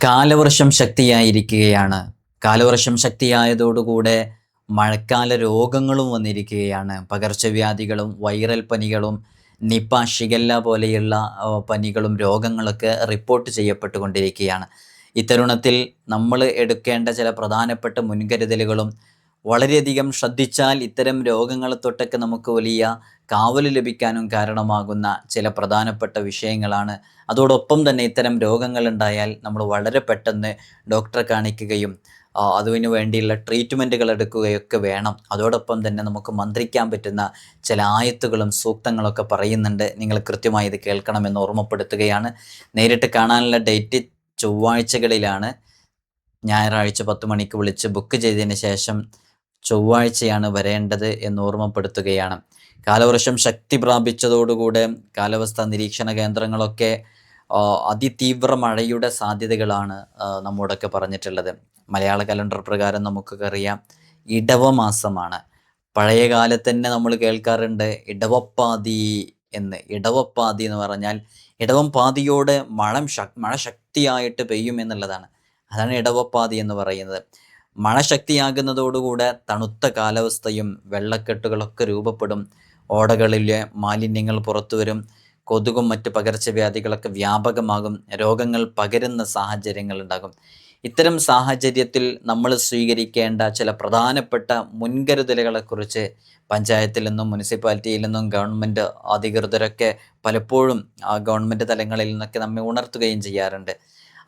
കാലവർഷം ശക്തിയായിരിക്കുകയാണ്. കാലവർഷം ശക്തിയായതോടുകൂടെ മഴക്കാല രോഗങ്ങളും വന്നിരിക്കുകയാണ്. പകർച്ചവ്യാധികളും വൈറൽ പനികളും നിപ, ഷിഗല്ല പോലെയുള്ള പനികളും രോഗങ്ങളൊക്കെ റിപ്പോർട്ട് ചെയ്യപ്പെട്ടുകൊണ്ടിരിക്കുകയാണ്. ഇത്തരുണത്തിൽ നമ്മൾ എടുക്കേണ്ട ചില പ്രധാനപ്പെട്ട മുൻകരുതലുകളും വളരെയധികം ശ്രദ്ധിച്ചാൽ ഇത്തരം രോഗങ്ങളെ തൊട്ടൊക്കെ നമുക്ക് വലിയ കാവൽ ലഭിക്കാനും കാരണമാകുന്ന ചില പ്രധാനപ്പെട്ട വിഷയങ്ങളാണ്. അതോടൊപ്പം തന്നെ ഇത്തരം രോഗങ്ങളുണ്ടായാൽ നമ്മൾ വളരെ പെട്ടെന്ന് ഡോക്ടറെ കാണിക്കുകയും അതിനു വേണ്ടിയുള്ള ട്രീറ്റ്മെൻറ്റുകൾ എടുക്കുകയൊക്കെ വേണം. അതോടൊപ്പം തന്നെ നമുക്ക് മന്ത്രിക്കാൻ പറ്റുന്ന ചില ആയത്തുകളും സൂക്തങ്ങളൊക്കെ പറയുന്നുണ്ട്. നിങ്ങൾ കൃത്യമായി ഇത് കേൾക്കണമെന്ന് ഓർമ്മപ്പെടുത്തുകയാണ്. നേരിട്ട് കാണാനുള്ള ഡേറ്റ് ചൊവ്വാഴ്ചകളിലാണ്. ഞായറാഴ്ച 10 മണിക്ക് വിളിച്ച് ബുക്ക് ചെയ്തതിന് ശേഷം ചൊവ്വാഴ്ചയാണ് വരേണ്ടത് എന്ന് ഓർമ്മപ്പെടുത്തുകയാണ്. കാലവർഷം ശക്തി പ്രാപിച്ചതോടുകൂടെ കാലാവസ്ഥാ നിരീക്ഷണ കേന്ദ്രങ്ങളൊക്കെ അതിതീവ്ര മഴയുടെ സാധ്യതകളാണ് നമ്മോടൊക്കെ പറഞ്ഞിട്ടുള്ളത്. മലയാള കലണ്ടർ പ്രകാരം നമുക്കറിയാം ഇടവമാസമാണ്. പഴയ കാലത്ത് തന്നെ നമ്മൾ കേൾക്കാറുണ്ട് ഇടവപ്പാതി എന്ന്. ഇടവപ്പാതി എന്ന് പറഞ്ഞാൽ ഇടവം പാതിയോടെ മഴ ശക്തിയായിട്ട് പെയ്യും എന്നുള്ളതാണ്. അതാണ് ഇടവപ്പാതി എന്ന് പറയുന്നത്. മഴ ശക്തിയാകുന്നതോടുകൂടെ തണുത്ത കാലാവസ്ഥയും വെള്ളക്കെട്ടുകളൊക്കെ രൂപപ്പെടും. ഓടകളിലെ മാലിന്യങ്ങൾ പുറത്തു വരും. കൊതുകും മറ്റ് പകർച്ചവ്യാധികളൊക്കെ വ്യാപകമാകും. രോഗങ്ങൾ പകരുന്ന സാഹചര്യങ്ങൾ ഉണ്ടാകും. ഇത്തരം സാഹചര്യത്തിൽ നമ്മൾ സ്വീകരിക്കേണ്ട ചില പ്രധാനപ്പെട്ട മുൻകരുതലുകളെക്കുറിച്ച് പഞ്ചായത്തിൽ നിന്നും മുനിസിപ്പാലിറ്റിയിൽ നിന്നും ഗവൺമെൻറ് അധികൃതരൊക്കെ പലപ്പോഴും ഗവൺമെൻറ് തലങ്ങളിൽ നിന്നൊക്കെ നമ്മെ ഉണർത്തുകയും ചെയ്യാറുണ്ട്.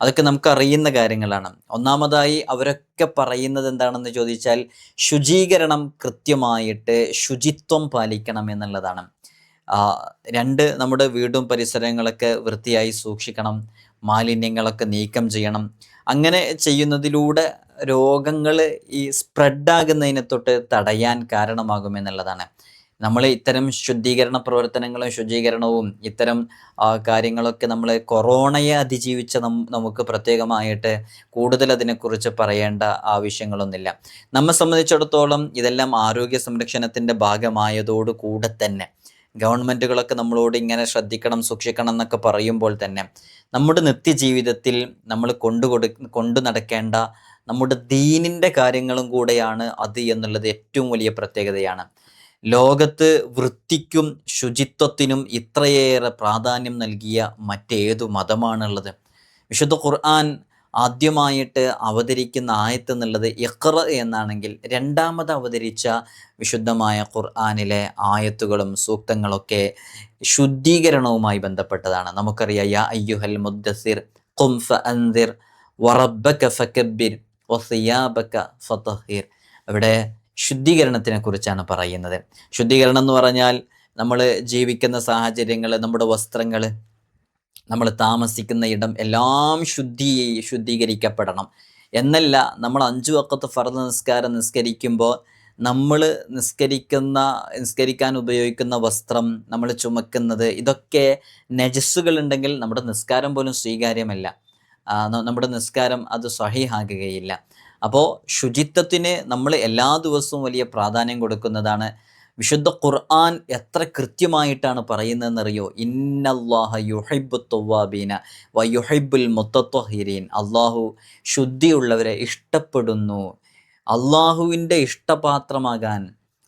അതൊക്കെ നമുക്കറിയുന്ന കാര്യങ്ങളാണ്. ഒന്നാമതായി അവരൊക്കെ പറയുന്നത് എന്താണെന്ന് ചോദിച്ചാൽ ശുചീകരണം കൃത്യമായിട്ട് ശുചിത്വം പാലിക്കണം എന്നുള്ളതാണ്. രണ്ട്, നമ്മുടെ വീടും പരിസരങ്ങളൊക്കെ വൃത്തിയായി സൂക്ഷിക്കണം. മാലിന്യങ്ങളൊക്കെ നീക്കം ചെയ്യണം. അങ്ങനെ ചെയ്യുന്നതിലൂടെ രോഗങ്ങൾ ഈ സ്പ്രെഡാകുന്നതിനെ തൊട്ട് തടയാൻ കാരണമാകുമെന്നുള്ളതാണ്. നമ്മൾ ഇത്തരം ശുദ്ധീകരണ പ്രവർത്തനങ്ങളും ശുചീകരണവും ഇത്തരം കാര്യങ്ങളൊക്കെ നമ്മൾ കൊറോണയെ അതിജീവിച്ച നമുക്ക് പ്രത്യേകമായിട്ട് കൂടുതൽ അതിനെക്കുറിച്ച് പറയേണ്ട ആവശ്യങ്ങളൊന്നുമില്ല. നമ്മെ സംബന്ധിച്ചിടത്തോളം ഇതെല്ലാം ആരോഗ്യ സംരക്ഷണത്തിൻ്റെ ഭാഗമായതോടു കൂടെ തന്നെ ഗവൺമെൻറ്റുകളൊക്കെ നമ്മളോട് ഇങ്ങനെ ശ്രദ്ധിക്കണം സൂക്ഷിക്കണം എന്നൊക്കെ പറയുമ്പോൾ തന്നെ നമ്മുടെ നിത്യജീവിതത്തിൽ നമ്മൾ കൊണ്ടു നടക്കേണ്ട നമ്മുടെ ദീനിൻ്റെ കാര്യങ്ങളും കൂടെയാണ് അത് എന്നുള്ളത് ഏറ്റവും വലിയ പ്രത്യേകതയാണ്. ലോകത്ത് വൃത്തിക്കും ശുചിത്വത്തിനും ഇത്രയേറെ പ്രാധാന്യം നൽകിയ മറ്റേതു മതമാണുള്ളത്? വിശുദ്ധ ഖുർആൻ ആദ്യമായിട്ട് അവതരിക്കുന്ന ആയത്ത് എന്നുള്ളത് ഇഖ്റ എന്നാണെങ്കിൽ രണ്ടാമത് അവതരിച്ച വിശുദ്ധമായ ഖുർആനിലെ ആയത്തുകളും സൂക്തങ്ങളൊക്കെ ശുദ്ധീകരണവുമായി ബന്ധപ്പെട്ടതാണ്. നമുക്കറിയാം യാ അയ്യുഹൽ മുദ്ദസിർ ഖും ഫഅൻദിർ വറബ്ബക ഫകബ്ബിർ വസിയാബക ഫതഹിർ. അവിടെ ശുദ്ധീകരണത്തിനെ കുറിച്ചാണ് പറയുന്നത്. ശുദ്ധീകരണം എന്ന് പറഞ്ഞാൽ നമ്മൾ ജീവിക്കുന്ന സാഹചര്യങ്ങൾ, നമ്മുടെ വസ്ത്രങ്ങൾ, നമ്മൾ താമസിക്കുന്ന ഇടം എല്ലാം ശുദ്ധീകരിക്കപ്പെടണം എന്നല്ല. നമ്മൾ 5 വഖത്ത് ഫർദ് നിസ്കാരം നിസ്കരിക്കുമ്പോൾ നമ്മൾ നിസ്കരിക്കാൻ ഉപയോഗിക്കുന്ന വസ്ത്രം, നമ്മൾ ചുമക്കുന്നത്, ഇതൊക്കെ നജസ്സുകളുണ്ടെങ്കിൽ നമ്മുടെ നിസ്കാരം പോലും സ്വീകാര്യമല്ല. നമ്മുടെ നിസ്കാരം അത് സ്വഹീഹാകുകയില്ല. അപ്പോൾ ശുചിത്വത്തിന് നമ്മൾ എല്ലാ ദിവസവും വലിയ പ്രാധാന്യം കൊടുക്കുന്നതാണ്. വിശുദ്ധ ഖുർആൻ എത്ര കൃത്യമായിട്ടാണ് പറയുന്നതെന്നറിയോ? ഇന്നല്ലാഹ യുഹിബ്ബു തവ്വാബീന വ യുഹിബ്ബുൽ മുത്തത്വഹിരീൻ. അള്ളാഹു ശുദ്ധിയുള്ളവരെ ഇഷ്ടപ്പെടുന്നു. അള്ളാഹുവിൻ്റെ ഇഷ്ടപാത്രമാകാൻ,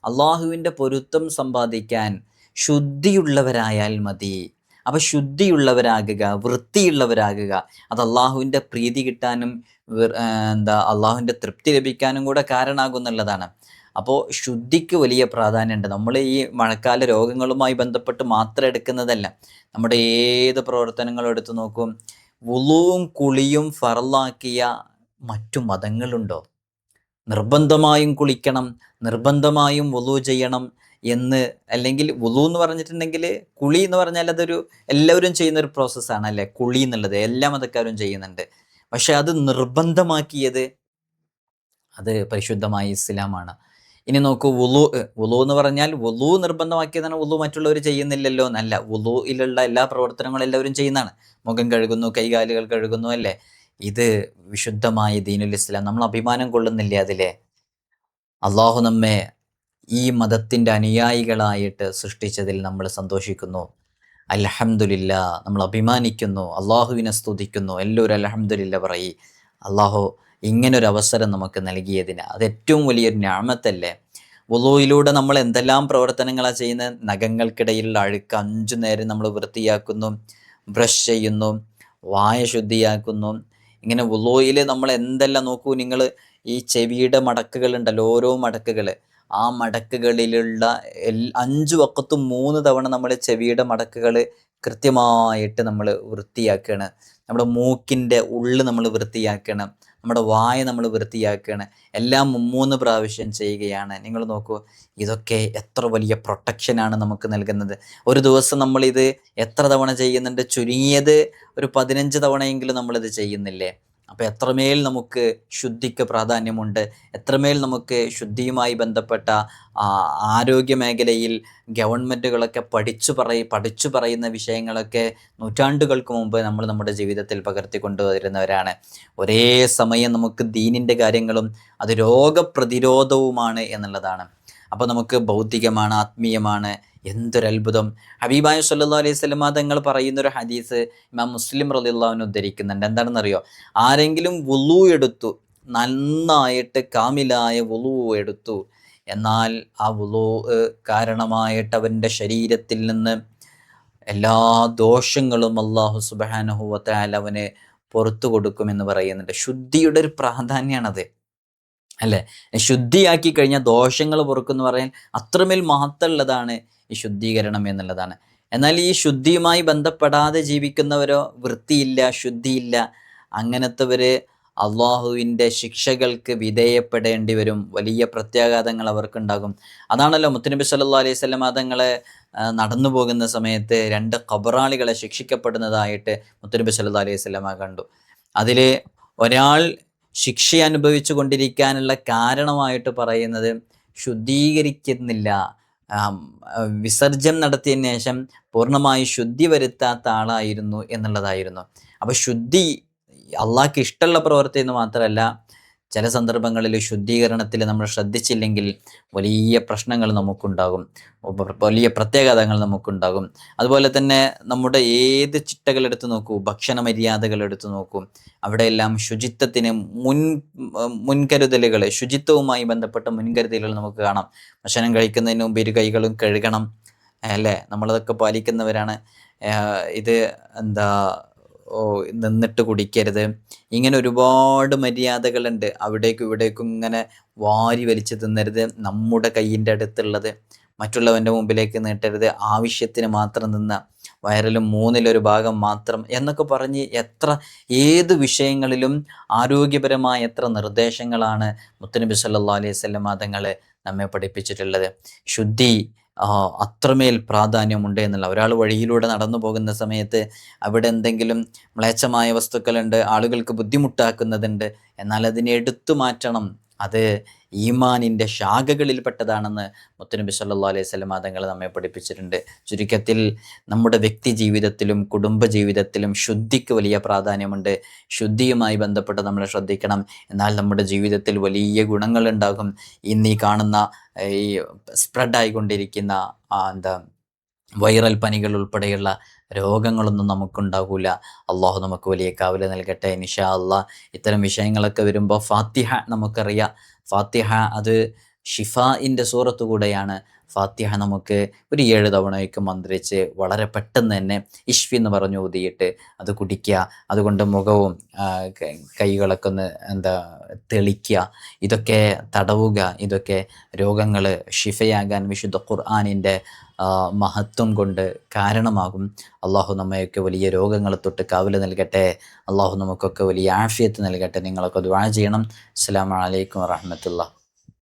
അള്ളാഹുവിൻ്റെ പൊരുത്തം സമ്പാദിക്കാൻ ശുദ്ധിയുള്ളവരായാൽ മതി. അപ്പോൾ ശുദ്ധിയുള്ളവരാകുക, വൃത്തിയുള്ളവരാകുക, അത് അള്ളാഹുവിൻ്റെ പ്രീതി കിട്ടാനും അള്ളാഹുവിൻ്റെ തൃപ്തി ലഭിക്കാനും കൂടെ കാരണമാകുന്നുള്ളതാണ്. അപ്പോൾ ശുദ്ധിക്ക് വലിയ പ്രാധാന്യമുണ്ട്. നമ്മൾ ഈ മഴക്കാല രോഗങ്ങളുമായി ബന്ധപ്പെട്ട് മാത്രം എടുക്കുന്നതല്ല, നമ്മുടെ ഏത് പ്രവർത്തനങ്ങളും എടുത്തു നോക്കും. വുളുവും കുളിയും ഫർളാക്കിയ മറ്റു മതങ്ങളുണ്ടോ? നിർബന്ധമായും കുളിക്കണം, നിർബന്ധമായും വുളു ചെയ്യണം എന്ന്, അല്ലെങ്കിൽ വുളു എന്ന് പറഞ്ഞിട്ടുണ്ടെങ്കിൽ കുളി എന്ന് പറഞ്ഞാൽ അതൊരു എല്ലാവരും ചെയ്യുന്നൊരു പ്രോസസ്സാണ് അല്ലേ? കുളി എന്നുള്ളത് എല്ലാ മതക്കാരും ചെയ്യുന്നുണ്ട്. പക്ഷെ അത് നിർബന്ധമാക്കിയത് അത് പരിശുദ്ധമായ ഇസ്ലാമാണ്. ഇനി നോക്കൂ, വുളു എന്ന് പറഞ്ഞാൽ വുളു നിർബന്ധമാക്കിയതാണ്. വുളു മറ്റുള്ളവർ ചെയ്യുന്നില്ലല്ലോ എന്നല്ല. വുളുയിലുള്ള എല്ലാ പ്രവർത്തനങ്ങളും എല്ലാവരും ചെയ്യുന്നതാണ്. മുഖം കഴുകുന്നു, കൈകാലുകൾ കഴുകുന്നു അല്ലേ? ഇത് വിശുദ്ധമായ ദീനുൽ ഇസ്ലാം. നമ്മൾ അഭിമാനം കൊള്ളുന്നില്ലേ അതിലെ? അള്ളാഹു നമ്മെ ഈ മതത്തിൻ്റെ അനുയായികളായിട്ട് സൃഷ്ടിച്ചതിൽ നമ്മൾ സന്തോഷിക്കുന്നു. അൽഹംദുലില്ലാ, നമ്മൾ അഭിമാനിക്കുന്നു, അള്ളാഹുവിനെ സ്തുതിക്കുന്നു. എല്ലാവരും അൽഹംദുലില്ല പറയി. അള്ളാഹു ഇങ്ങനൊരു അവസരം നമുക്ക് നൽകിയതിന് അത് ഏറ്റവും വലിയൊരു ഞാമത്തല്ലേ. വുളൂയിലൂടെ നമ്മൾ എന്തെല്ലാം പ്രവർത്തനങ്ങളാണ് ചെയ്യുന്നത്. നഖങ്ങൾക്കിടയിലുള്ള അഴുക്ക് 5 നേരം നമ്മൾ വൃത്തിയാക്കുന്നു, ബ്രഷ് ചെയ്യുന്നു, വായ ശുദ്ധിയാക്കുന്നു. ഇങ്ങനെ വുളൂയിൽ നമ്മൾ എന്തെല്ലാം നോക്കൂ നിങ്ങൾ. ഈ ചെവിയുടെ മടക്കുകളുണ്ടല്ലോ, ഓരോ മടക്കുകൾ, ആ മടക്കുകളിലുള്ള 5 വക്കത്തും 3 തവണ നമ്മൾ ചെവിയുടെ മടക്കുകൾ കൃത്യമായിട്ട് നമ്മൾ വൃത്തിയാക്കുകയാണ്. നമ്മുടെ മൂക്കിൻ്റെ ഉള്ള് നമ്മൾ വൃത്തിയാക്കണം, നമ്മുടെ വായ നമ്മൾ വൃത്തിയാക്കുകയാണ്. എല്ലാം 3 പ്രാവശ്യം ചെയ്യുകയാണ്. നിങ്ങൾ നോക്കൂ, ഇതൊക്കെ എത്ര വലിയ പ്രൊട്ടക്ഷനാണ് നമുക്ക് നൽകുന്നത്. ഒരു ദിവസം നമ്മളിത് എത്ര തവണ ചെയ്യുന്നുണ്ട്? ചുരുങ്ങിയത് ഒരു 15 തവണയെങ്കിലും നമ്മളിത് ചെയ്യുന്നില്ലേ? അപ്പോൾ എത്രമേൽ നമുക്ക് ശുദ്ധിക്ക് പ്രാധാന്യമുണ്ട്, എത്രമേൽ നമുക്ക് ശുദ്ധിയുമായി ബന്ധപ്പെട്ട ആരോഗ്യ മേഖലയിൽ ഗവൺമെൻറ്റുകളൊക്കെ പഠിച്ചു പറയുന്ന വിഷയങ്ങളൊക്കെ നൂറ്റാണ്ടുകൾക്ക് മുമ്പ് നമ്മൾ നമ്മുടെ ജീവിതത്തിൽ പകർത്തിക്കൊണ്ടുവരുന്നവരാണ്. ഒരേ സമയം നമുക്ക് ദീനിൻ്റെ കാര്യങ്ങളും അത് രോഗപ്രതിരോധവുമാണ് എന്നുള്ളതാണ്. അപ്പോൾ നമുക്ക് ഭൗതികമാണ്, ആത്മീയമാണ്. എന്തൊരത്ഭുതം! ഹബീബായ സല്ലല്ലാഹു അലൈഹി വസല്ലമ തങ്ങൾ പറയുന്നൊരു ഹദീസ് ഇമാം മുസ്ലിം റളിയല്ലാഹു അൻഹു ഉദ്ധരിക്കുന്നുണ്ട്. എന്താണെന്നറിയോ? ആരെങ്കിലും വുളൂ എടുത്തു, നന്നായിട്ട് കാമിലായ വുളൂ എടുത്തു, എന്നാൽ ആ വുളൂ കാരണമായിട്ട് അവൻ്റെ ശരീരത്തിൽ നിന്ന് എല്ലാ ദോഷങ്ങളും അല്ലാഹു സുബ്ഹാനഹു വ തആല അവന് പുറത്തു കൊടുക്കുമെന്ന് പറയുന്നുണ്ട്. ശുദ്ധിയുടെ ഒരു പ്രാധാന്യമാണത്, അല്ലേ? ശുദ്ധിയാക്കി കഴിഞ്ഞാൽ ദോഷങ്ങൾ പൊറുക്കുമെന്ന് പറയാൻ അത്രമേൽ മഹത്വമുള്ളതാണ് ഈ ശുദ്ധീകരണം എന്നുള്ളതാണ്. എന്നാൽ ഈ ശുദ്ധിയുമായി ബന്ധപ്പെടാതെ ജീവിക്കുന്നവരോ, വൃത്തിയില്ല, ശുദ്ധിയില്ല, അങ്ങനത്തെവർ അള്ളാഹുവിൻ്റെ ശിക്ഷകൾക്ക് വിധേയപ്പെടേണ്ടി വരും. വലിയ പ്രത്യാഘാതങ്ങൾ അവർക്കുണ്ടാകും. അതാണല്ലോ മുത്തുനബി സല്ലല്ലാഹു അലൈഹി വസല്ലമ തങ്ങളെ നടന്നു പോകുന്ന സമയത്ത് 2 ഖബറാളികളെ ശിക്ഷിക്കപ്പെടുന്നതായിട്ട് മുത്തുനബി സല്ലല്ലാഹു അലൈഹി വസല്ലമ കണ്ടു. അതിൽ ഒരാൾ ശിക്ഷ അനുഭവിച്ചു കൊണ്ടിരിക്കാനുള്ള കാരണമായിട്ട് പറയുന്നത് ശുദ്ധീകരിക്കുന്നില്ല, വിസർജ്യം നടത്തിയതിന് ശേഷം പൂർണ്ണമായി ശുദ്ധി വരുത്താത്ത ആളായിരുന്നു എന്നുള്ളതായിരുന്നു. അപ്പോൾ ശുദ്ധി അള്ളാഹ്ക്ക് ഇഷ്ടമുള്ള പ്രവൃത്തി എന്ന് മാത്രമല്ല, ചില സന്ദർഭങ്ങളിൽ ശുദ്ധീകരണത്തിൽ നമ്മൾ ശ്രദ്ധിച്ചില്ലെങ്കിൽ വലിയ പ്രശ്നങ്ങൾ നമുക്കുണ്ടാകും, വലിയ പ്രത്യാഘാതങ്ങൾ നമുക്കുണ്ടാകും. അതുപോലെ തന്നെ നമ്മുടെ ഏത് ചിട്ടകളെടുത്ത് നോക്കൂ, ഭക്ഷണ മര്യാദകൾ എടുത്തു നോക്കൂ, അവിടെയെല്ലാം ശുചിത്വത്തിന് മുൻകരുതലുകൾ, ശുചിത്വവുമായി ബന്ധപ്പെട്ട മുൻകരുതലുകൾ നമുക്ക് കാണാം. ഭക്ഷണം കഴിക്കുന്നതിന് മുമ്പ് 2 കൈകളും കഴുകണം, അല്ലേ? നമ്മളതൊക്കെ പാലിക്കുന്നവരാണ്. ഇത് എന്താ നിന്നിട്ട് കുടിക്കരുത്, ഇങ്ങനെ ഒരുപാട് മര്യാദകളുണ്ട്. അവിടേക്കും ഇവിടേക്കും ഇങ്ങനെ വാരി വലിച്ച് തിന്നരുത്, നമ്മുടെ കയ്യിൻ്റെ അടുത്തുള്ളത് മറ്റുള്ളവൻ്റെ മുമ്പിലേക്ക് നീട്ടരുത്, ആവശ്യത്തിന് മാത്രം നിന്ന വയറിലും 1/3 ഭാഗം മാത്രം എന്നൊക്കെ പറഞ്ഞ് ഏത് വിഷയങ്ങളിലും ആരോഗ്യപരമായ എത്ര നിർദ്ദേശങ്ങളാണ് മുത്തുനബി സല്ലല്ലാഹു അലൈഹി വസല്ലമ തങ്ങൾ നമ്മെ പഠിപ്പിച്ചിട്ടുള്ളത്. ശുദ്ധി അത്രമേൽ പ്രാധാന്യമുണ്ട് എന്നുള്ള. ഒരാൾ വഴിയിലൂടെ നടന്നു പോകുന്ന സമയത്ത് അവിടെ എന്തെങ്കിലും മ്ലേച്ഛമായ വസ്തുക്കളുണ്ട്, ആളുകൾക്ക് ബുദ്ധിമുട്ടാക്കുന്നതുണ്ട്, എന്നാൽ അതിനെ എടുത്തു മാറ്റണം. അത് ഈമാനിൻ്റെ ശാഖകളിൽപ്പെട്ടതാണെന്ന് മുത്തുനബി സല്ലല്ലാഹു അലൈഹി വസല്ലമ തങ്ങൾ നമ്മെ പഠിപ്പിച്ചിട്ടുണ്ട്. ചുരുക്കത്തിൽ നമ്മുടെ വ്യക്തി ജീവിതത്തിലും കുടുംബ ജീവിതത്തിലും ശുദ്ധിക്ക് വലിയ പ്രാധാന്യമുണ്ട്. ശുദ്ധിയുമായി ബന്ധപ്പെട്ട് നമ്മൾ ശ്രദ്ധിക്കണം. എന്നാൽ നമ്മുടെ ജീവിതത്തിൽ വലിയ ഗുണങ്ങളുണ്ടാകും. ഇന്നീ കാണുന്ന ഈ സ്പ്രെഡായിക്കൊണ്ടിരിക്കുന്ന വൈറൽ പനികൾ ഉൾപ്പെടെയുള്ള രോഗങ്ങളൊന്നും നമുക്കുണ്ടാകില്ല. അള്ളാഹു നമുക്ക് വലിയ കാവല് നൽകട്ടെ ഇൻഷാ അള്ളാഹ്. ഇത്തരം വിഷയങ്ങളൊക്കെ വരുമ്പോൾ ഫാത്തിഹ നമുക്കറിയാം. ഫാത്തിഹ അത് ഷിഫാഇൻ്റെ സൂറത്ത് കൂടെയാണ്. ഫാത്തിഹ നമുക്ക് ഒരു 7 തവണയൊക്കെ മന്ത്രിച്ച് വളരെ പെട്ടെന്ന് തന്നെ ഇഷ്ഫി എന്ന് പറഞ്ഞു ഊതിയിട്ട് അത് കുടിക്കുക. അതുകൊണ്ട് മുഖവും കൈകളൊക്കെ ഒന്ന് തെളിക്കുക, ഇതൊക്കെ തടവുക. ഇതൊക്കെ രോഗങ്ങൾ ഷിഫയാകാൻ വിശുദ്ധ ഖുർആനിൻ്റെ മഹത്വം കൊണ്ട് കാരണമാകും. അള്ളാഹു നമ്മയൊക്കെ വലിയ രോഗങ്ങളെ തൊട്ട് കാവല് നൽകട്ടെ. അള്ളാഹു നമുക്കൊക്കെ വലിയ ആഫിയത്ത് നൽകട്ടെ. നിങ്ങളൊക്കെ ദുആ ചെയ്യണം. അസ്സലാമു അലൈക്കും വറഹ്മത്തുള്ളാഹി.